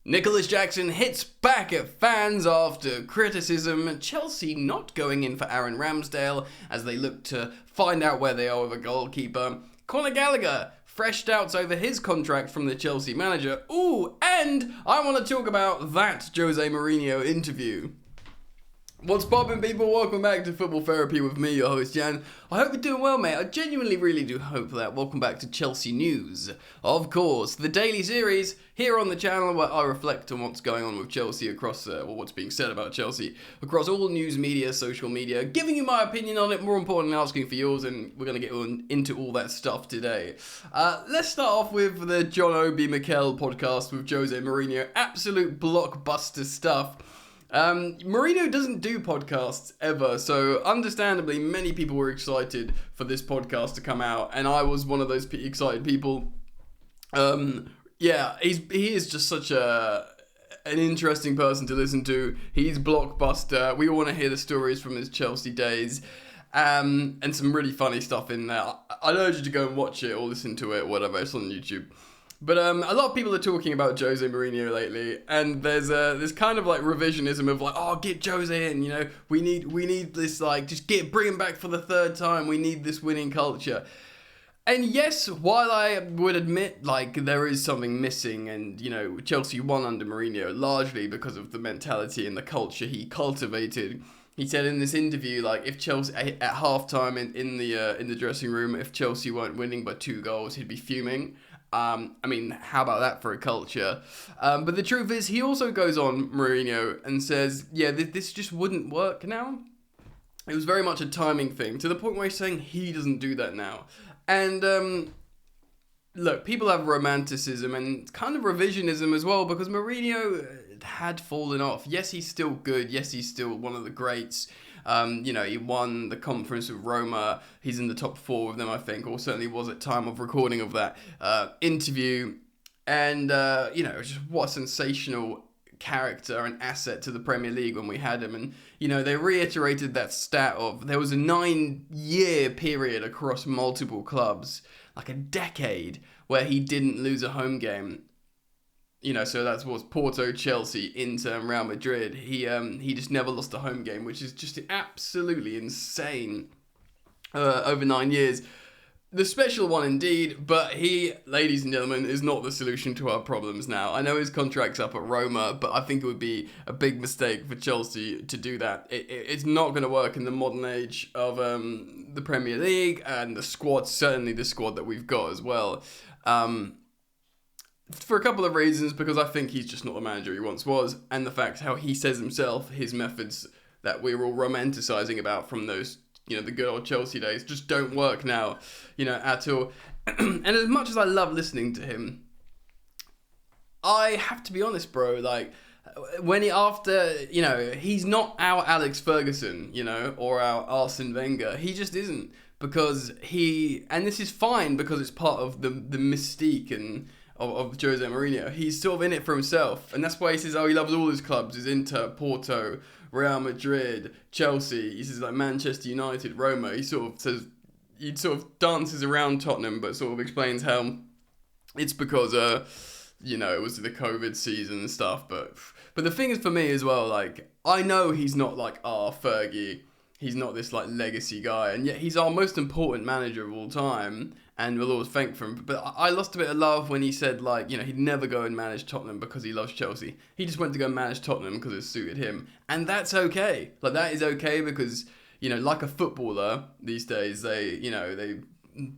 Nicholas Jackson hits back at fans after criticism. Chelsea not going in for Aaron Ramsdale as they look to find out where they are with a goalkeeper. Conor Gallagher, fresh doubts over his contract from the Chelsea manager. Ooh, and I want to talk about that Jose Mourinho interview. What's poppin', people? Welcome back to Football Therapy with me, your host Jan. I hope you're doing well, mate. I genuinely really do hope that. Welcome back to Chelsea News. Of course, the daily series here on the channel where I reflect on what's going on with Chelsea across, what's being said about Chelsea across all news media, social media, giving you my opinion on it, more importantly asking for yours, and we're going to get into all that stuff today. Let's start off with the John Obi Mikel podcast with Jose Mourinho. Absolute blockbuster stuff. Mourinho doesn't do podcasts ever, so understandably many people were excited for this podcast to come out, and I was one of those excited people. He is just such an interesting person to listen to. He's blockbuster. We all want to hear the stories from his Chelsea days, and some really funny stuff in there. I'd urge you to go and watch it or listen to it, whatever. It's on YouTube. But a lot of people are talking about Jose Mourinho lately, and there's kind of like revisionism of like, oh, get Jose in, you know, we need this, like, just bring him back for the third time. We need this winning culture. And yes, while I would admit like there is something missing, and you know Chelsea won under Mourinho largely because of the mentality and the culture he cultivated. He said in this interview, like, if Chelsea at halftime in the dressing room, if Chelsea weren't winning by 2 goals, he'd be fuming. I mean, how about that for a culture? But the truth is, he also goes on, Mourinho, and says, yeah, this just wouldn't work now. It was very much a timing thing, to the point where he's saying he doesn't do that now. And, look, people have romanticism and kind of revisionism as well, because Mourinho had fallen off. Yes, he's still good. Yes, he's still one of the greats. He won the conference with Roma. He's in the top 4 with them, I think, or certainly was at time of recording of that interview. And, just what a sensational character and asset to the Premier League when we had him. And, they reiterated that stat of there was a 9-year period across multiple clubs, like a decade, where he didn't lose a home game. So that was Porto, Chelsea, Inter, and Real Madrid. He just never lost a home game, which is just absolutely insane over 9 years. The special one indeed, but he, ladies and gentlemen, is not the solution to our problems now. I know his contract's up at Roma, but I think it would be a big mistake for Chelsea to do that. It's not going to work in the modern age of the Premier League, and the squad, certainly the squad that we've got as well. For a couple of reasons, because I think he's just not the manager he once was, and the fact how he says himself, his methods that we were all romanticising about from those, the good old Chelsea days, just don't work now, at all. And as much as I love listening to him, I have to be honest, bro, like, he's not our Alex Ferguson, or our Arsene Wenger. He just isn't, because and this is fine because it's part of the mystique and of Jose Mourinho. He's sort of in it for himself, and that's why he says, he loves all his clubs. His Inter, Porto, Real Madrid, Chelsea. He says like Manchester United, Roma. He sort of dances around Tottenham, but sort of explains how it's because it was the COVID season and stuff. But the thing is, for me as well, like, I know he's not like Fergie. He's not this like legacy guy, and yet he's our most important manager of all time, and we'll always thank for him. But I lost a bit of love when he said, like, he'd never go and manage Tottenham because he loves Chelsea. He just went to go manage Tottenham because it suited him, and that's okay. Like, that is okay because like a footballer these days, they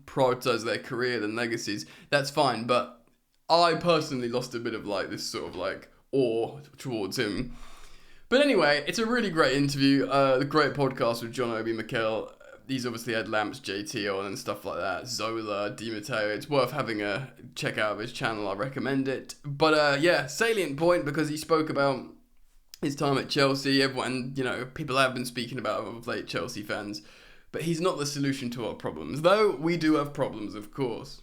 prioritize their career than legacies. That's fine, but I personally lost a bit of like this sort of like awe towards him. But anyway, it's a really great interview, a great podcast with John Obi Mikel. He's obviously had Lamps JT on and stuff like that, Zola, Di Matteo. It's worth having a check out of his channel, I recommend it. But salient point, because he spoke about his time at Chelsea. Everyone, people have been speaking about him of late, Chelsea fans. But he's not the solution to our problems, though we do have problems, of course.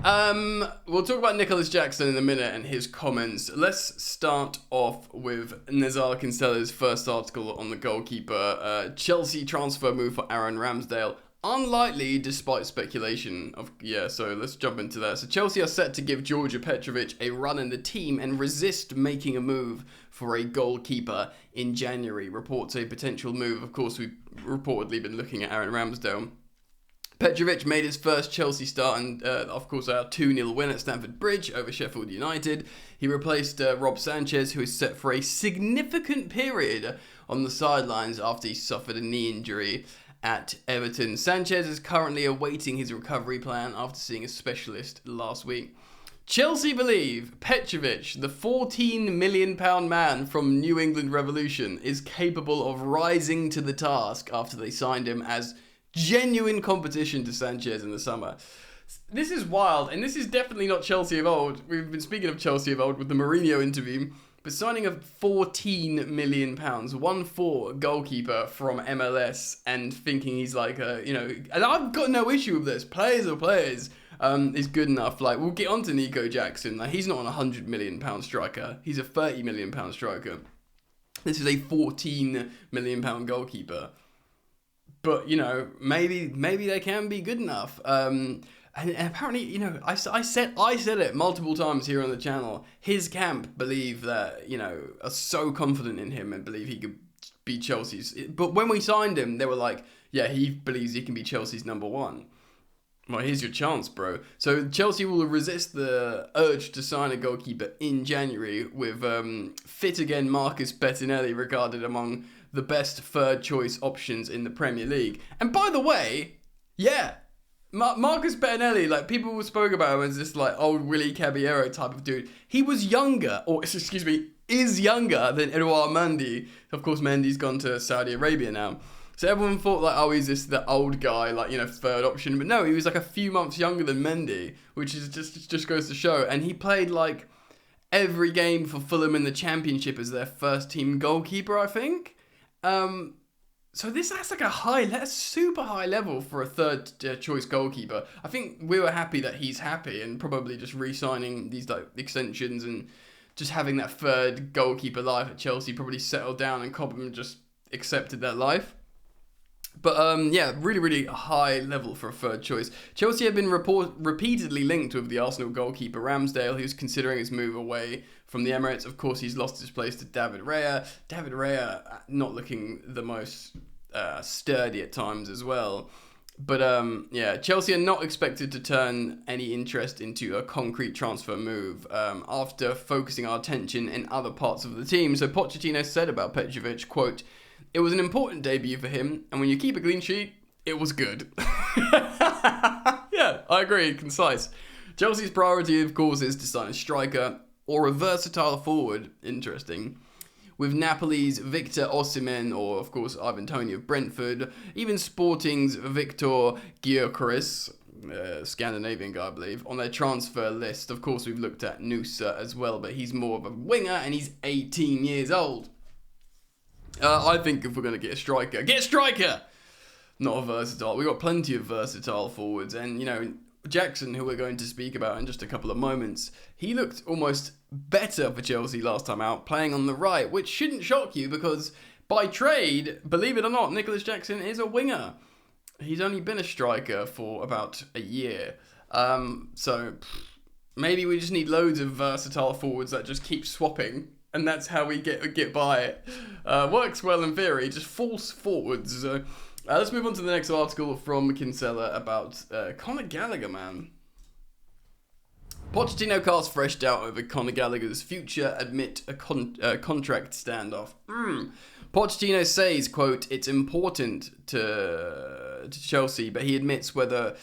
We'll talk about Nicholas Jackson in a minute and his comments. Let's start off with Nezar Kinsella's first article on the goalkeeper. Chelsea transfer move for Aaron Ramsdale unlikely despite speculation. So let's jump into that. So Chelsea are set to give Georgia Petrovic a run in the team and resist making a move for a goalkeeper in January. Reports a potential move. Of course, we've reportedly been looking at Aaron Ramsdale. Petrovic made his first Chelsea start and, of course, our 2-0 win at Stamford Bridge over Sheffield United. He replaced Rob Sanchez, who is set for a significant period on the sidelines after he suffered a knee injury at Everton. Sanchez is currently awaiting his recovery plan after seeing a specialist last week. Chelsea believe Petrovic, the £14 million man from New England Revolution, is capable of rising to the task after they signed him as genuine competition to Sanchez in the summer. This is wild, and this is definitely not Chelsea of old. We've been speaking of Chelsea of old with the Mourinho interview, but signing a £14 million, 1-4 goalkeeper from MLS and thinking he's like and I've got no issue with this. Players are players. Is good enough. Like, we'll get on to Nico Jackson. Like, he's not a £100 million striker. He's a £30 million striker. This is a £14 million goalkeeper. But, maybe they can be good enough. And apparently, I said it multiple times here on the channel. His camp believe that, are so confident in him and believe he could be Chelsea's. But when we signed him, they were like, yeah, he believes he can be Chelsea's number one. Well, here's your chance, bro. So Chelsea will resist the urge to sign a goalkeeper in January with fit again Marcus Bettinelli regarded among the best third choice options in the Premier League. And by the way, yeah, Marcus Bettinelli, like, people spoke about him as this like old Willy Caballero type of dude. He was younger, is younger than Edouard Mendy. Of course, Mendy's gone to Saudi Arabia now. So everyone thought like, oh, he's the old guy, like, third option. But no, he was like a few months younger than Mendy, which is just goes to show. And he played like every game for Fulham in the Championship as their first team goalkeeper, I think. So that's like a super high level for a third choice goalkeeper. I think we were happy that he's happy and probably just re-signing these like extensions and just having that third goalkeeper life at Chelsea probably settled down and Cobham just accepted that life. But really, really high level for a third choice. Chelsea have been repeatedly linked with the Arsenal goalkeeper Ramsdale, who's considering his move away from the Emirates. Of course, he's lost his place to David Raya. David Raya not looking the most sturdy at times as well. But Chelsea are not expected to turn any interest into a concrete transfer move after focusing our attention in other parts of the team. So Pochettino said about Petrovic, quote, "It was an important debut for him, and when you keep a clean sheet, it was good." Yeah, I agree, concise. Chelsea's priority, of course, is to sign a striker or a versatile forward, interesting, with Napoli's Victor Osimhen or, of course, Ivan Toney of Brentford, even Sporting's Victor Gyökeres, Scandinavian guy, I believe, on their transfer list. Of course, we've looked at Nusa as well, but he's more of a winger, and he's 18 years old. I think if we're going to get a striker! Not a versatile. We've got plenty of versatile forwards. And, Jackson, who we're going to speak about in just a couple of moments, he looked almost better for Chelsea last time out, playing on the right, which shouldn't shock you because by trade, believe it or not, Nicholas Jackson is a winger. He's only been a striker for about a year. So maybe we just need loads of versatile forwards that just keep swapping. And that's how we get by it. Works well in theory, just false forwards. Let's move on to the next article from Kinsella about Conor Gallagher, man. Pochettino casts fresh doubt over Conor Gallagher's future amid a contract standoff. Pochettino says, quote, "It's important to Chelsea, but he admits whether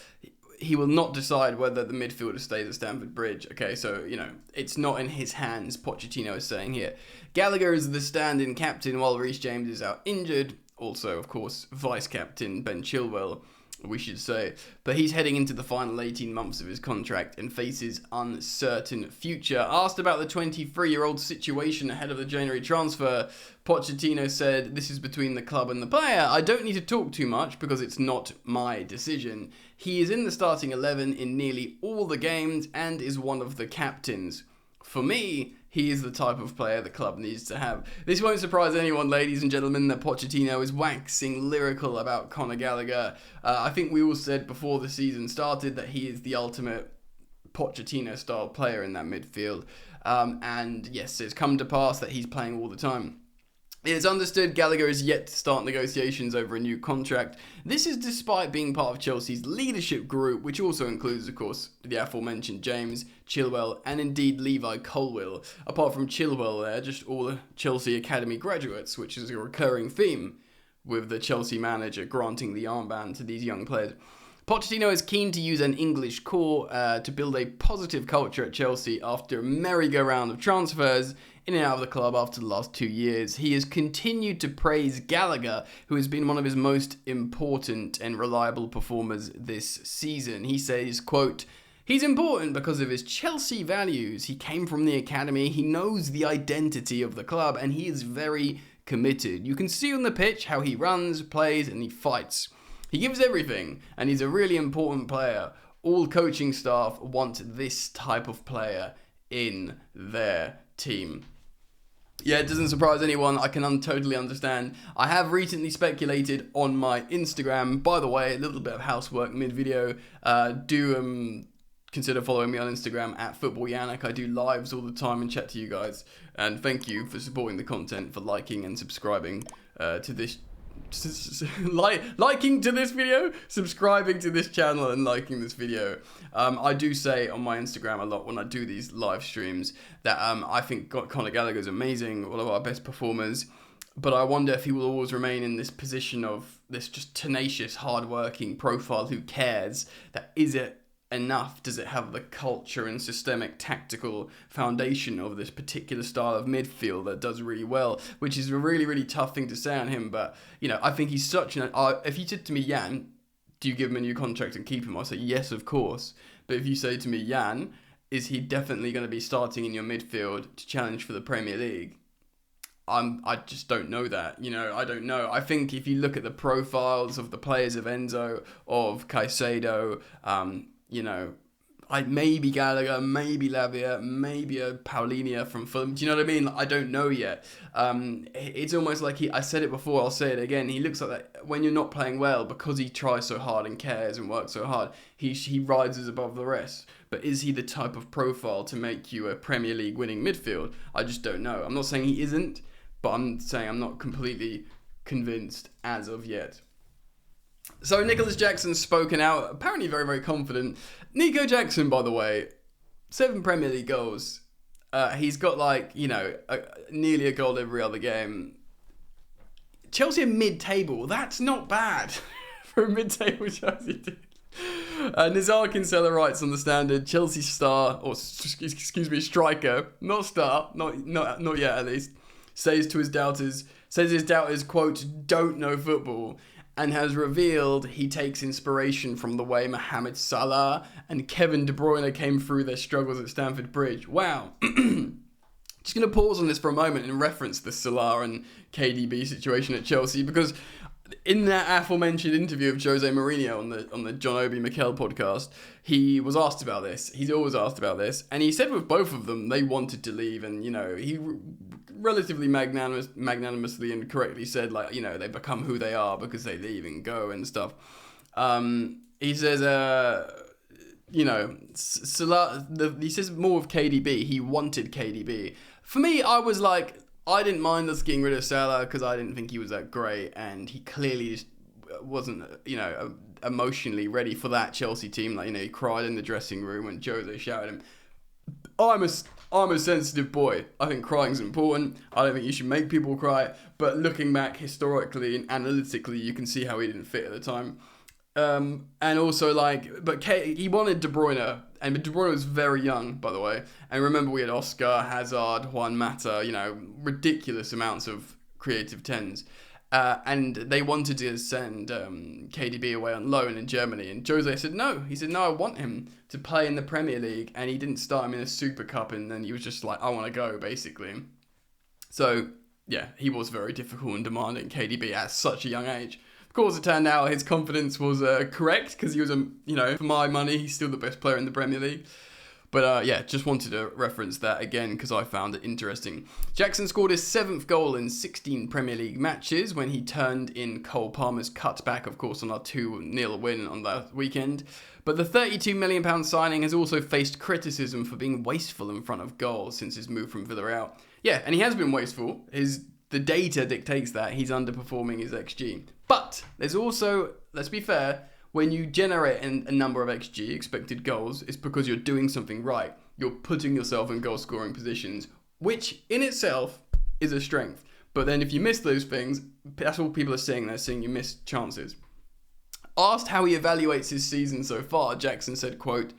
he will not decide whether the midfielder stays at Stamford Bridge." Okay, so, it's not in his hands, Pochettino is saying here. Gallagher is the stand-in captain while Reece James is out injured. Also, of course, vice-captain Ben Chilwell, we should say. But he's heading into the final 18 months of his contract and faces uncertain future. Asked about the 23-year-old situation ahead of the January transfer, Pochettino said, "This is between the club and the player. I don't need to talk too much because it's not my decision. He is in the starting 11 in nearly all the games and is one of the captains. For me, he is the type of player the club needs to have. This won't surprise anyone, ladies and gentlemen, that Pochettino is waxing lyrical about Conor Gallagher. I think we all said before the season started that he is the ultimate Pochettino-style player in that midfield. And yes, it's come to pass that he's playing all the time. It is understood Gallagher is yet to start negotiations over a new contract. This is despite being part of Chelsea's leadership group, which also includes, of course, the aforementioned James, Chilwell, and indeed Levi Colwill. Apart from Chilwell there, just all the Chelsea Academy graduates, which is a recurring theme with the Chelsea manager granting the armband to these young players. Pochettino is keen to use an English core to build a positive culture at Chelsea after a merry-go-round of transfers in and out of the club after the last 2 years. He has continued to praise Gallagher, who has been one of his most important and reliable performers this season. He says, quote, "He's important because of his Chelsea values. He came from the academy, he knows the identity of the club, and he is very committed. You can see on the pitch how he runs, plays, and he fights. He gives everything, and he's a really important player. All coaching staff want this type of player in their team." Yeah, it doesn't surprise anyone. I can totally understand. I have recently speculated on my Instagram. By the way, a little bit of housework mid-video. Do consider following me on Instagram at FootballYannick. I do lives all the time and chat to you guys. And thank you for supporting the content, for liking and subscribing to this liking to this video, subscribing to this channel, and liking this video. I do say on my Instagram a lot when I do these live streams that I think Conor Gallagher is amazing, one of our best performers, but I wonder if he will always remain in this position of this just tenacious, hard-working profile who cares. That is it enough? Does it have the culture and systemic tactical foundation of this particular style of midfield that does really well, which is a really, really tough thing to say on him. But, you know, I think he's such an... if you said to me, Jan, do you give him a new contract and keep him? I'll say, yes, of course. But if you say to me, Jan, is he definitely going to be starting in your midfield to challenge for the Premier League? I just don't know that. You know, I don't know. I think if you look at the profiles of the players of Enzo, of Caicedo, you know, maybe Gallagher, maybe Lavia, maybe a Paulinho from Fulham. Do you know what I mean? I don't know yet. It's almost like I said it before, I'll say it again. He looks like that when you're not playing well, because he tries so hard and cares and works so hard, he rises above the rest. But is he the type of profile to make you a Premier League winning midfield? I just don't know. I'm not saying he isn't, but I'm saying I'm not completely convinced as of yet. So Nicholas Jackson's spoken out, apparently very, very confident. Nico Jackson, by the way, 7 Premier League goals. He's got nearly a goal every other game. Chelsea are mid-table. That's not bad for a mid-table Chelsea team. Nizar Kinsella writes on the Standard, Chelsea star, or excuse me, striker, not star, not yet at least, says his doubters, quote, don't know football, and has revealed he takes inspiration from the way Mohamed Salah and Kevin De Bruyne came through their struggles at Stamford Bridge. Wow. Just going to pause on this for a moment and reference the Salah and KDB situation at Chelsea, because in that aforementioned interview of Jose Mourinho on the John Obi Mikel podcast, he was asked about this. He's always asked about this, and he said with both of them they wanted to leave, and he relatively magnanimously and correctly said, they become who they are because they leave and go and stuff. He says, Salah. He says more of KDB. He wanted KDB. For me, I was like, I didn't mind us getting rid of Salah because I didn't think he was that great, and he clearly just wasn't, emotionally ready for that Chelsea team. He cried in the dressing room when Jose shouted him. I'm a sensitive boy. I think crying's important. I don't think you should make people cry. But looking back historically and analytically, you can see how he didn't fit at the time. And also he wanted De Bruyne, and De Bruyne was very young, by the way. And remember, we had Oscar, Hazard, Juan Mata, ridiculous amounts of creative tens. And they wanted to send KDB away on loan in Germany. And Jose said no. He said, no, I want him to play in the Premier League. And he didn't start him in a Super Cup. And then he was just like, I want to go, basically. So, yeah, he was very difficult and demanding, KDB, at such a young age. Of course, it turned out his confidence was correct, because he was, for my money, he's still the best player in the Premier League. But yeah, just wanted to reference that again because I found it interesting. Jackson scored his 7th goal in 16 Premier League matches when he turned in Cole Palmer's cutback, of course, on our 2-0 win on that weekend. But the £32 million signing has also faced criticism for being wasteful in front of goal since his move from Villarreal. Yeah, and he has been wasteful. The data dictates that. He's underperforming his XG. But there's also, let's be fair, when you generate a number of XG, expected goals, it's because you're doing something right. You're putting yourself in goal-scoring positions, which in itself is a strength. But then if you miss those things, that's all people are saying. They're saying you missed chances. Asked how he evaluates his season so far, Jackson said, quote,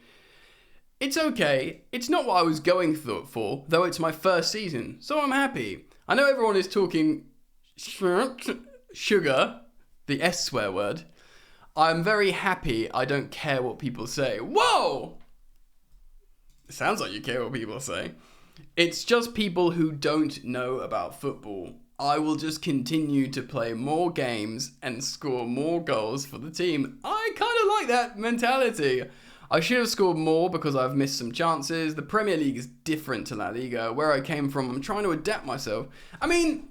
"It's okay. It's not what I was going for, though it's my first season, so I'm happy. I know everyone is talking sugar, the S swear word. I'm very happy. I don't care what people say." Whoa! It sounds like you care what people say. "It's just people who don't know about football. I will just continue to play more games and score more goals for the team." I kind of like that mentality. "I should have scored more because I've missed some chances. The Premier League is different to La Liga. Where I came from, I'm trying to adapt myself." I mean,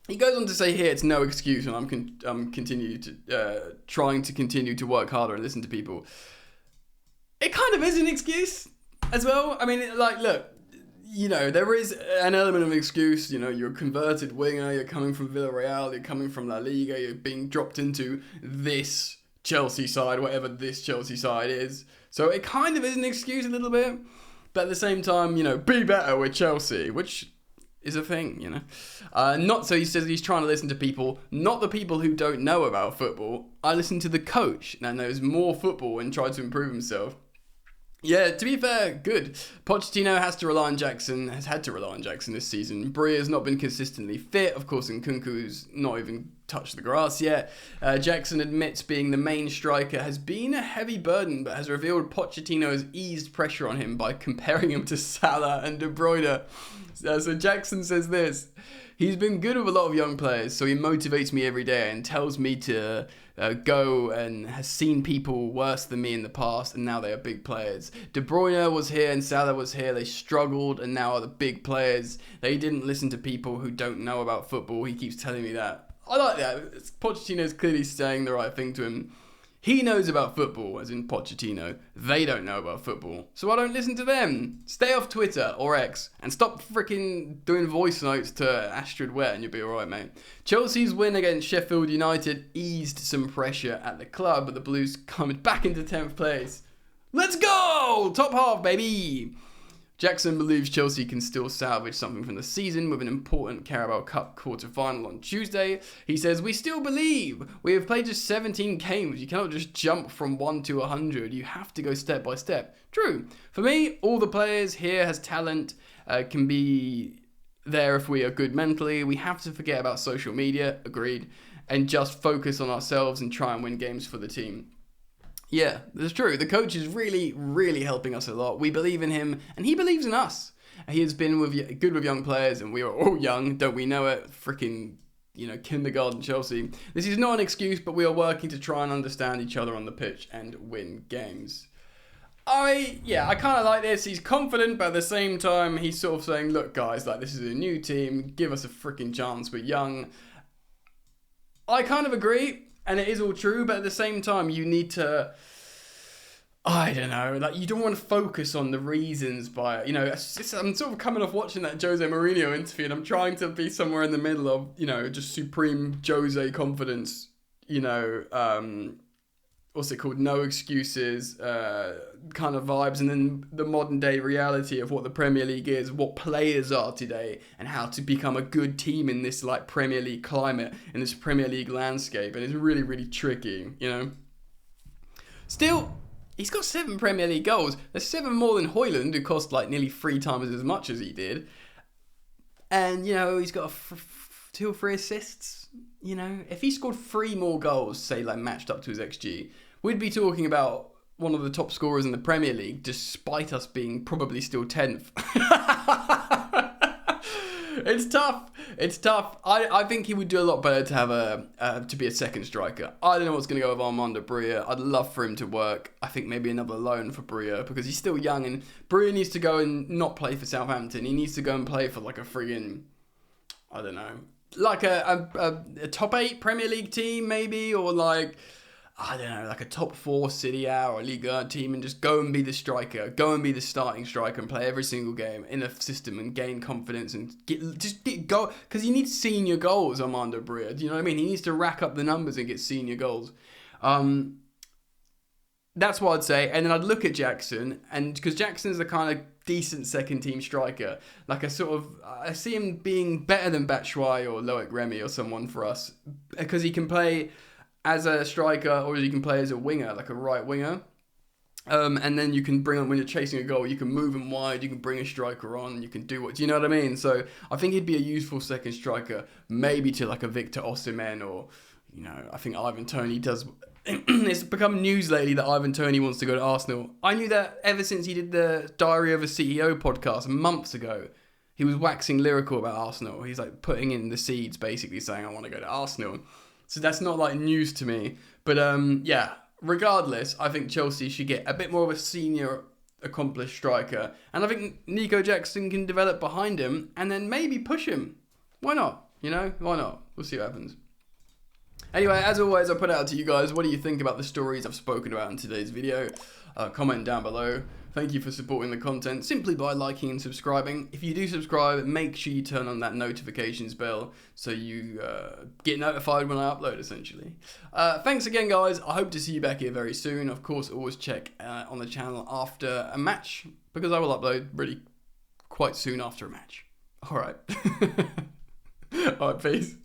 he goes on to say here, it's no excuse, and I'm trying to continue to work harder and listen to people. It kind of is an excuse as well. I mean, like, look, you know, there is an element of excuse. You know, you're a converted winger, you're coming from Villarreal, you're coming from La Liga, you're being dropped into this Chelsea side, whatever this Chelsea side is. So it kind of is an excuse a little bit. But at the same time, you know, be better with Chelsea, which is a thing, you know. So he says he's trying to listen to people, not the people who don't know about football. I listen to the coach that knows more football and tries to improve himself. Yeah, to be fair, good. Pochettino has had to rely on Jackson this season. Breer's not been consistently fit. Of course, Nkunku's not even touched the grass yet. Jackson admits being the main striker has been a heavy burden, but has revealed Pochettino has eased pressure on him by comparing him to Salah and De Bruyne. So Jackson says this: "He's been good with a lot of young players, so he motivates me every day and tells me to go, and has seen people worse than me in the past, and now they are big players. De Bruyne was here and Salah was here. They struggled and now are the big players. They didn't listen to people who don't know about football." He keeps telling me that. I like that. Pochettino's clearly saying the right thing to him. He knows about football, as in Pochettino. They don't know about football, so I don't listen to them. Stay off Twitter or X and stop freaking doing voice notes to Astrid Wet and you'll be alright, mate. Chelsea's win against Sheffield United eased some pressure at the club, but the Blues coming back into 10th place. Let's go! Top half, baby! Jackson believes Chelsea can still salvage something from the season with an important Carabao Cup quarter-final on Tuesday. He says, "We still believe. We have played just 17 games. You cannot just jump from 1 to 100. You have to go step by step." True. For me, all the players here has talent, can be there if we are good mentally. We have to forget about social media, agreed, and just focus on ourselves and try and win games for the team. Yeah, that's true. The coach is really, really helping us a lot. We believe in him, and he believes in us. He has been good with young players, and we are all young, don't we know it? Freaking, you know, kindergarten Chelsea. This is not an excuse, but we are working to try and understand each other on the pitch and win games. I kind of like this. He's confident, but at the same time, he's sort of saying, look, guys, like, this is a new team. Give us a freaking chance. We're young. I kind of agree. And it is all true, but at the same time, you need to, I don't know, like, you don't want to focus on the reasons by, you know, I'm sort of coming off watching that Jose Mourinho interview, and I'm trying to be somewhere in the middle of, you know, just supreme Jose confidence, you know, what's it called, no excuses, kind of vibes, and then the modern day reality of what the Premier League is, what players are today, and how to become a good team in this, like, Premier League climate, in this Premier League landscape, and it's really, really tricky, you know. Still, he's got 7 Premier League goals. There's 7 more than Højlund, who cost, like, nearly 3 times as much as he did, and, you know, he's got 2 or 3 assists. You know, if he scored 3 more goals, say, like, matched up to his XG, we'd be talking about one of the top scorers in the Premier League, despite us being probably still 10th. It's tough. It's tough. I think he would do a lot better to have to be a second striker. I don't know what's going to go with Armando Bria. I'd love for him to work. I think maybe another loan for Bria because he's still young and Bria needs to go and not play for Southampton. He needs to go and play for like a friggin', I don't know, like a top 8 Premier League team maybe, or like, I don't know, like a top 4 Serie A or Liga team, and just go and be the striker, go and be the starting striker and play every single game in a system and gain confidence and get goal, because he needs senior goals, Armando Bria. Do you know what I mean? He needs to rack up the numbers and get senior goals. That's what I'd say. And then I'd look at Jackson, and because Jackson's the kind of decent second team striker, like I see him being better than Batshuayi or Loic Remy or someone for us, because he can play as a striker or he can play as a winger, like a right winger. And then you can bring on, when you're chasing a goal, you can move him wide, you can bring a striker on, you can do you know what I mean? So I think he'd be a useful second striker, maybe to like a Victor Osimhen, or, you know, I think Ivan Toney does. It's become news lately that Ivan Toney wants to go to Arsenal. I knew that ever since he did the Diary of a CEO podcast months ago. He was waxing lyrical about Arsenal. He's like putting in the seeds, basically saying, I want to go to Arsenal. So that's not like news to me. But yeah, regardless, I think Chelsea should get a bit more of a senior accomplished striker. And I think Nico Jackson can develop behind him and then maybe push him. Why not? You know, why not? We'll see what happens. Anyway, as always, I put it out to you guys. What do you think about the stories I've spoken about in today's video? Comment down below. Thank you for supporting the content simply by liking and subscribing. If you do subscribe, make sure you turn on that notifications bell so you get notified when I upload, essentially. Thanks again, guys. I hope to see you back here very soon. Of course, always check on the channel after a match, because I will upload really quite soon after a match. All right. All right, peace.